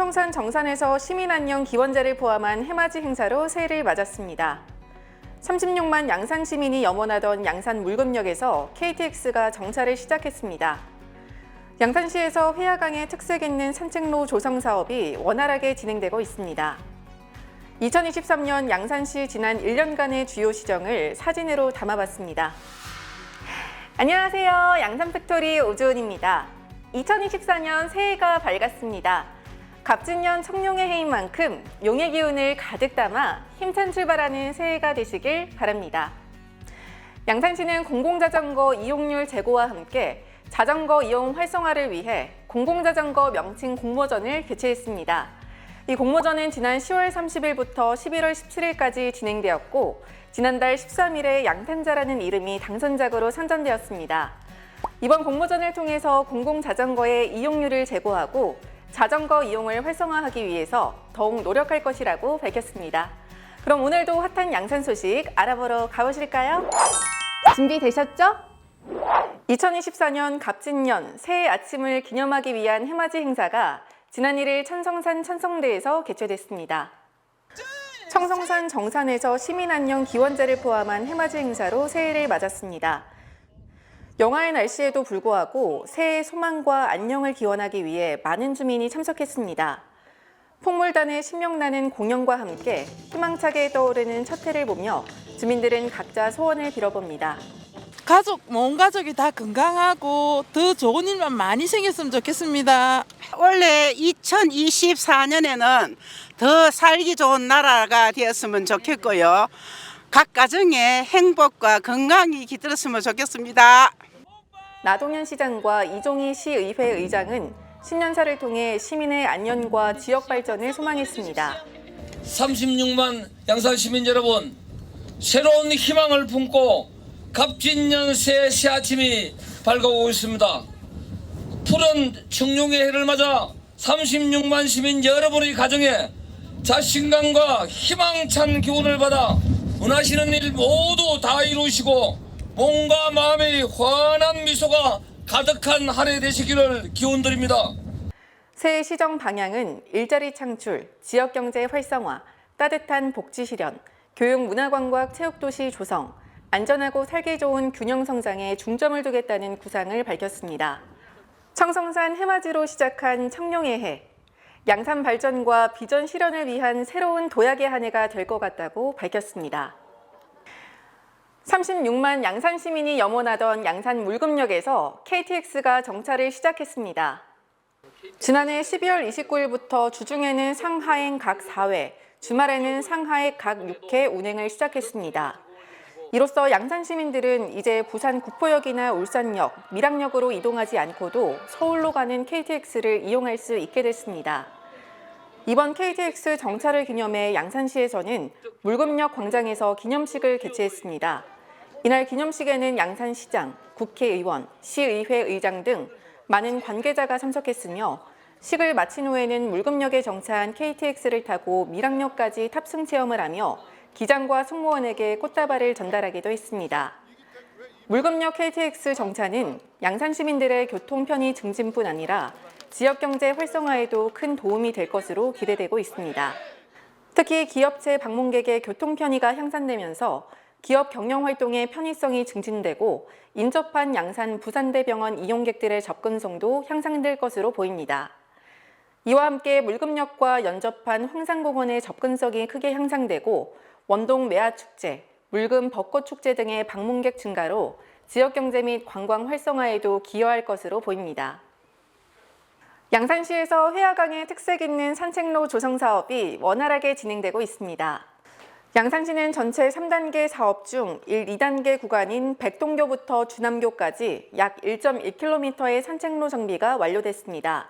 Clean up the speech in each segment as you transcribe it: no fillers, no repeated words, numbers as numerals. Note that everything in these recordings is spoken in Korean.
청송산 정산에서 시민안녕 기원제를 포함한 해맞이 행사로 새해를 맞았습니다. 36만 양산 시민이 염원하던 양산 물금역에서 KTX가 정차를 시작했습니다. 양산시에서 회화강의 특색 있는 산책로 조성 사업이 원활하게 진행되고 있습니다. 2023년 양산시 지난 1년간의 주요 시정을 사진으로 담아봤습니다. 안녕하세요. 양산팩토리 오주은입니다. 2024년 새해가 밝았습니다. 갑진년 청룡의 해인 만큼 용의 기운을 가득 담아 힘찬 출발하는 새해가 되시길 바랍니다. 양산시는 공공자전거 이용률 제고와 함께 자전거 이용 활성화를 위해 공공자전거 명칭 공모전을 개최했습니다. 이 공모전은 지난 10월 30일부터 11월 17일까지 진행되었고 지난달 13일에 양탄자라는 이름이 당선작으로 선정되었습니다. 이번 공모전을 통해서 공공자전거의 이용률을 제고하고 자전거 이용을 활성화하기 위해서 더욱 노력할 것이라고 밝혔습니다. 그럼 오늘도 핫한 양산 소식 알아보러 가보실까요? 준비되셨죠? 2024년 갑진년 새해 아침을 기념하기 위한 해맞이 행사가 지난 1일 천성산 천성대에서 개최됐습니다. 청성산 정산에서 시민안녕 기원제를 포함한 해맞이 행사로 새해를 맞았습니다. 영하의 날씨에도 불구하고 새해 소망과 안녕을 기원하기 위해 많은 주민이 참석했습니다. 폭물단의 신명나는 공연과 함께 희망차게 떠오르는 첫 해를 보며 주민들은 각자 소원을 빌어봅니다. 온 가족이 다 건강하고 더 좋은 일만 많이 생겼으면 좋겠습니다. 원래 2024년에는 더 살기 좋은 나라가 되었으면 좋겠고요. 각 가정에 행복과 건강이 깃들었으면 좋겠습니다. 나동현 시장과 이종희 시의회 의장은 신년사를 통해 시민의 안녕과 지역 발전을 소망했습니다. 36만 양산 시민 여러분, 새로운 희망을 품고 갑진년 새해 아침이 밝아오고 있습니다. 푸른 청룡의 해를 맞아 36만 시민 여러분의 가정에 자신감과 희망찬 기운을 받아 원하시는 일 모두 다 이루시고 몸과 마음의 환한 미소가 가득한 한 해 되시기를 기원드립니다. 새해 시정 방향은 일자리 창출, 지역경제 활성화, 따뜻한 복지 실현, 교육 문화관광 체육도시 조성, 안전하고 살기 좋은 균형 성장에 중점을 두겠다는 구상을 밝혔습니다. 청성산 해맞이로 시작한 청룡의 해, 양산 발전과 비전 실현을 위한 새로운 도약의 한 해가 될 것 같다고 밝혔습니다. 36만 양산 시민이 염원하던 양산 물금역에서 KTX가 정차를 시작했습니다. 지난해 12월 29일부터 주중에는 상하행 각 4회, 주말에는 상하행 각 6회 운행을 시작했습니다. 이로써 양산 시민들은 이제 부산 구포역이나 울산역, 밀양역으로 이동하지 않고도 서울로 가는 KTX를 이용할 수 있게 됐습니다. 이번 KTX 정차를 기념해 양산시에서는 물금역 광장에서 기념식을 개최했습니다. 이날 기념식에는 양산시장, 국회의원, 시의회 의장 등 많은 관계자가 참석했으며 식을 마친 후에는 물금역에 정차한 KTX를 타고 밀양역까지 탑승 체험을 하며 기장과 승무원에게 꽃다발을 전달하기도 했습니다. 물금역 KTX 정차는 양산 시민들의 교통 편의 증진뿐 아니라 지역경제 활성화에도 큰 도움이 될 것으로 기대되고 있습니다. 특히 기업체 방문객의 교통 편의가 향상되면서 기업 경영 활동의 편의성이 증진되고 인접한 양산 부산대병원 이용객들의 접근성도 향상될 것으로 보입니다. 이와 함께 물금역과 연접한 황산공원의 접근성이 크게 향상되고 원동 매화축제, 물금 벚꽃축제 등의 방문객 증가로 지역경제 및 관광 활성화에도 기여할 것으로 보입니다. 양산시에서 회화강의 특색 있는 산책로 조성 사업이 원활하게 진행되고 있습니다. 양산시는 전체 3단계 사업 중 1, 2단계 구간인 백동교부터 주남교까지 약 1.1km의 산책로 정비가 완료됐습니다.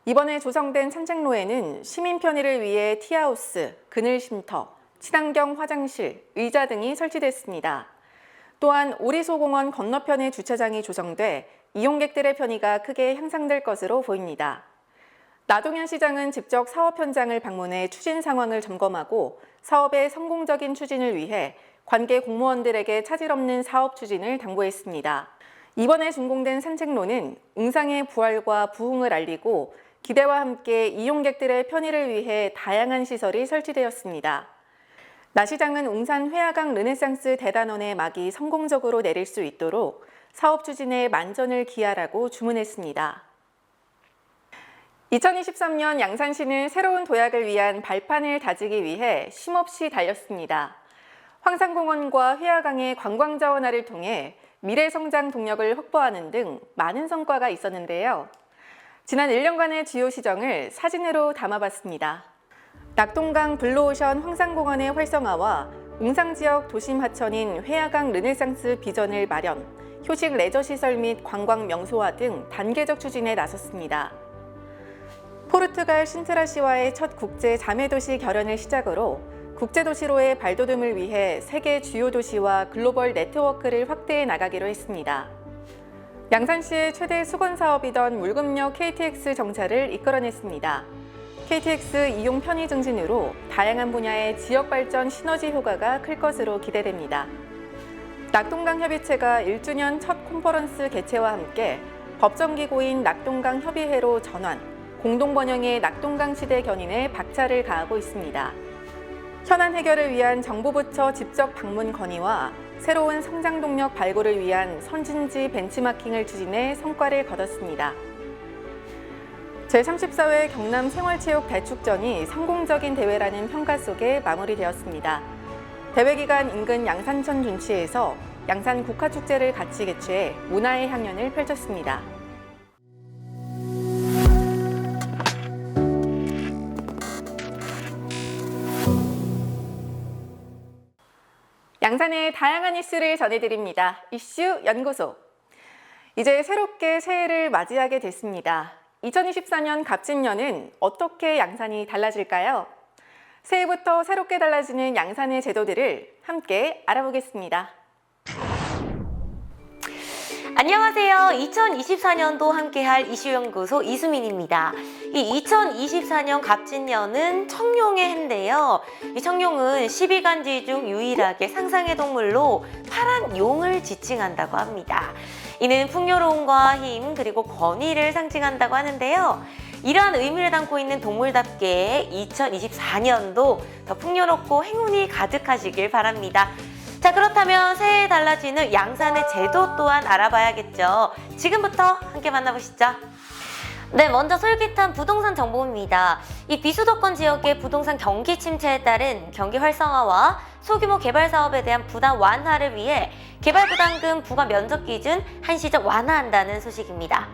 이번에 조성된 산책로에는 시민 편의를 위해 티하우스, 그늘 쉼터, 친환경 화장실, 의자 등이 설치됐습니다. 또한 오리소공원 건너편에 주차장이 조성돼 이용객들의 편의가 크게 향상될 것으로 보입니다. 나동현 시장은 직접 사업 현장을 방문해 추진 상황을 점검하고 사업의 성공적인 추진을 위해 관계 공무원들에게 차질 없는 사업 추진을 당부했습니다. 이번에 준공된 산책로는 웅상의 부활과 부흥을 알리고 기대와 함께 이용객들의 편의를 위해 다양한 시설이 설치되었습니다. 나시장은 웅산 회화강 르네상스 대단원의 막이 성공적으로 내릴 수 있도록 사업 추진에 만전을 기하라고 주문했습니다. 2023년 양산시는 새로운 도약을 위한 발판을 다지기 위해 쉼없이 달렸습니다. 황산공원과 회화강의 관광자원화를 통해 미래 성장 동력을 확보하는 등 많은 성과가 있었는데요. 지난 1년간의 주요 시정을 사진으로 담아봤습니다. 낙동강 블루오션 황산공원의 활성화와 웅산 지역 도심 하천인 회화강 르네상스 비전을 마련, 휴식 레저시설 및 관광 명소화 등 단계적 추진에 나섰습니다. 포르투갈 신트라시와의 첫 국제 자매도시 결연을 시작으로 국제도시로의 발돋움을 위해 세계 주요 도시와 글로벌 네트워크를 확대해 나가기로 했습니다. 양산시의 최대 수건 사업이던 물금역 KTX 정차를 이끌어냈습니다. KTX 이용 편의 증진으로 다양한 분야의 지역 발전 시너지 효과가 클 것으로 기대됩니다. 낙동강 협의체가 1주년 첫 컨퍼런스 개최와 함께 법정기구인 낙동강 협의회로 전환, 공동 번영의 낙동강 시대 견인에 박차를 가하고 있습니다. 현안 해결을 위한 정부 부처 직접 방문 건의와 새로운 성장 동력 발굴을 위한 선진지 벤치마킹을 추진해 성과를 거뒀습니다. 제34회 경남 생활체육 대축전이 성공적인 대회라는 평가 속에 마무리되었습니다. 대회 기간 인근 양산천 둔치에서 양산 국화축제를 같이 개최해 문화의 향연을 펼쳤습니다. 양산의 다양한 이슈를 전해드립니다. 이슈 연구소. 이제 새롭게 새해를 맞이하게 됐습니다. 2024년 갑진년은 어떻게 양산이 달라질까요? 새해부터 새롭게 달라지는 양산의 제도들을 함께 알아보겠습니다. 안녕하세요. 2024년도 함께할 이슈연구소 이수민입니다. 이 2024년 갑진년은 청룡의 해인데요. 이 청룡은 12간지 중 유일하게 상상의 동물로 파란 용을 지칭한다고 합니다. 이는 풍요로움과 힘 그리고 권위를 상징한다고 하는데요. 이러한 의미를 담고 있는 동물답게 2024년도 더 풍요롭고 행운이 가득하시길 바랍니다. 자, 그렇다면 새해에 달라지는 양산의 제도 또한 알아봐야겠죠. 지금부터 함께 만나보시죠. 네, 먼저 솔깃한 부동산 정보입니다. 이 비수도권 지역의 부동산 경기 침체에 따른 경기 활성화와 소규모 개발 사업에 대한 부담 완화를 위해 개발부담금 부과 면적 기준 한시적 완화한다는 소식입니다.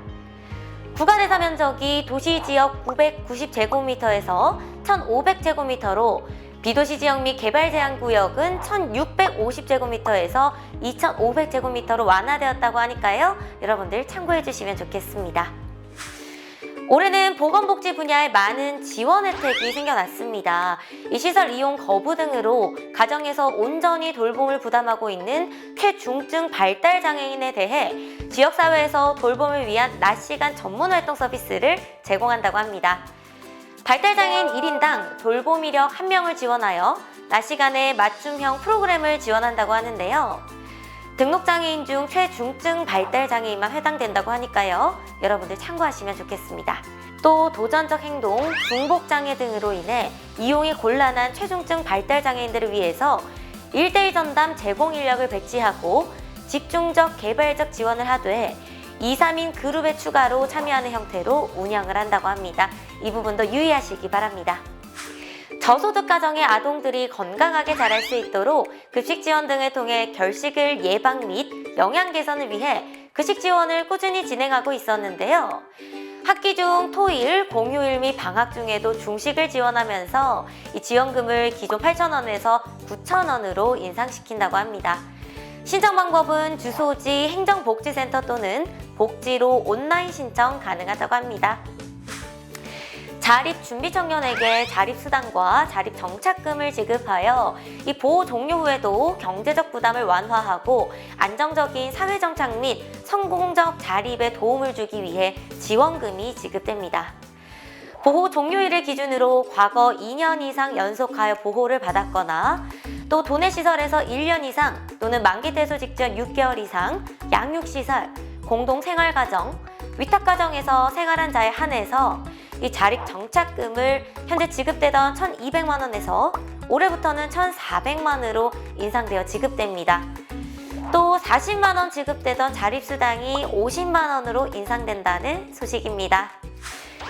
구간대사 면적이 도시지역 990제곱미터에서 1500제곱미터로 비도시 지역 및 개발 제한 구역은 1650제곱미터에서 2500제곱미터로 완화되었다고 하니까요. 여러분들 참고해 주시면 좋겠습니다. 올해는 보건복지 분야에 많은 지원 혜택이 생겨났습니다. 이 시설 이용 거부 등으로 가정에서 온전히 돌봄을 부담하고 있는 최중증 발달 장애인에 대해 지역사회에서 돌봄을 위한 낮 시간 전문 활동 서비스를 제공한다고 합니다. 발달장애인 1인당 돌봄 이력 1명을 지원하여 낮 시간에 맞춤형 프로그램을 지원한다고 하는데요. 등록장애인 중 최중증 발달장애인만 해당된다고 하니까요. 여러분들 참고하시면 좋겠습니다. 또 도전적 행동, 중복장애 등으로 인해 이용이 곤란한 최중증 발달장애인들을 위해서 1:1 전담 제공 인력을 배치하고 집중적 개발적 지원을 하되 2, 3인 그룹에 추가로 참여하는 형태로 운영을 한다고 합니다. 이 부분도 유의하시기 바랍니다. 저소득 가정의 아동들이 건강하게 자랄 수 있도록 급식 지원 등을 통해 결식을 예방 및 영양 개선을 위해 급식 지원을 꾸준히 진행하고 있었는데요. 학기 중 토일, 공휴일 및 방학 중에도 중식을 지원하면서 이 지원금을 기존 8,000원에서 9,000원으로 인상시킨다고 합니다. 신청 방법은 주소지 행정복지센터 또는 복지로 온라인 신청 가능하다고 합니다. 자립준비청년에게 자립수당과 자립정착금을 지급하여 이 보호 종료 후에도 경제적 부담을 완화하고 안정적인 사회정착 및 성공적 자립에 도움을 주기 위해 지원금이 지급됩니다. 보호 종료일을 기준으로 과거 2년 이상 연속하여 보호를 받았거나 또 도내시설에서 1년 이상 또는 만기 퇴소 직전 6개월 이상 양육시설, 공동생활가정, 위탁가정에서 생활한 자에 한해서 이 자립 정착금을 현재 지급되던 1,200만 원에서 올해부터는 1,400만 원으로 인상되어 지급됩니다. 또 40만 원 지급되던 자립수당이 50만 원으로 인상된다는 소식입니다.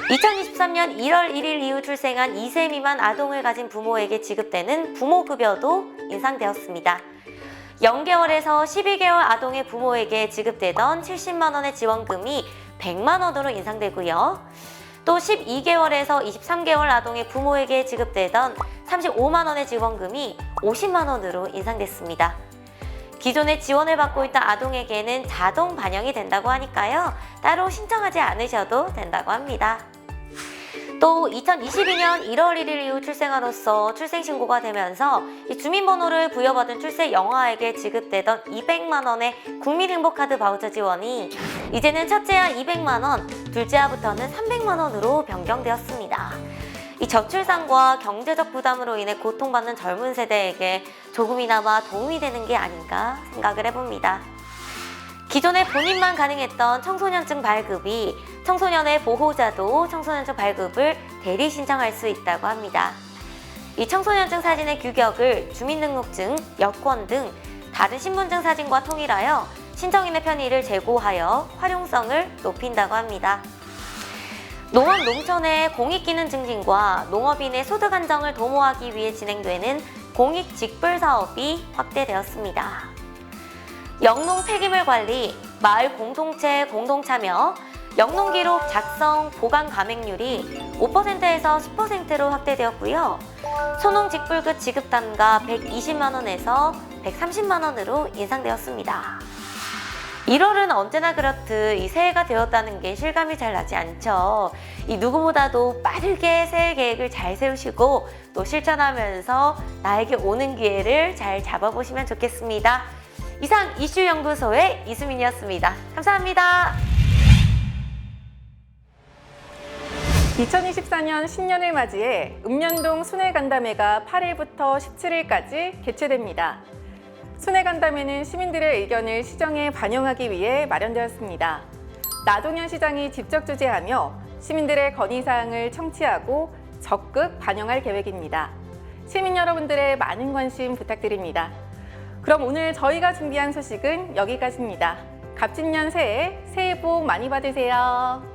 2023년 1월 1일 이후 출생한 2세 미만 아동을 가진 부모에게 지급되는 부모급여도 인상되었습니다. 0개월에서 12개월 아동의 부모에게 지급되던 70만 원의 지원금이 100만 원으로 인상되고요. 또 12개월에서 23개월 아동의 부모에게 지급되던 35만 원의 지원금이 50만 원으로 인상됐습니다. 기존에 지원을 받고 있던 아동에게는 자동 반영이 된다고 하니까요. 따로 신청하지 않으셔도 된다고 합니다. 또 2022년 1월 1일 이후 출생아로서 출생신고가 되면서 이 주민번호를 부여받은 출생 영아에게 지급되던 200만 원의 국민행복카드 바우처 지원이 이제는 첫째아 200만 원, 둘째아부터는 300만 원으로 변경되었습니다. 이 저출산과 경제적 부담으로 인해 고통받는 젊은 세대에게 조금이나마 도움이 되는 게 아닌가 생각을 해봅니다. 기존에 본인만 가능했던 청소년증 발급이 청소년의 보호자도 청소년증 발급을 대리 신청할 수 있다고 합니다. 이 청소년증 사진의 규격을 주민등록증, 여권 등 다른 신분증 사진과 통일하여 신청인의 편의를 제고하여 활용성을 높인다고 합니다. 농업 농촌의 공익기능 증진과 농업인의 소득 안정을 도모하기 위해 진행되는 공익 직불 사업이 확대되었습니다. 영농 폐기물 관리, 마을 공동체 공동참여, 영농 기록 작성 보관 감액률이 5%에서 10%로 확대되었고요. 소농 직불급 지급 단가 120만 원에서 130만 원으로 인상되었습니다. 1월은 언제나 그렇듯 이 새해가 되었다는 게 실감이 잘 나지 않죠. 이 누구보다도 빠르게 새해 계획을 잘 세우시고 또 실천하면서 나에게 오는 기회를 잘 잡아보시면 좋겠습니다. 이상 이슈연구소의 이수민이었습니다. 감사합니다. 2024년 신년을 맞이해 읍년동 순회간담회가 8일부터 17일까지 개최됩니다. 순회간담회는 시민들의 의견을 시정에 반영하기 위해 마련되었습니다. 나동현 시장이 직접 주재하며 시민들의 건의사항을 청취하고 적극 반영할 계획입니다. 시민 여러분들의 많은 관심 부탁드립니다. 그럼 오늘 저희가 준비한 소식은 여기까지입니다. 갑진년 새해 복 많이 받으세요.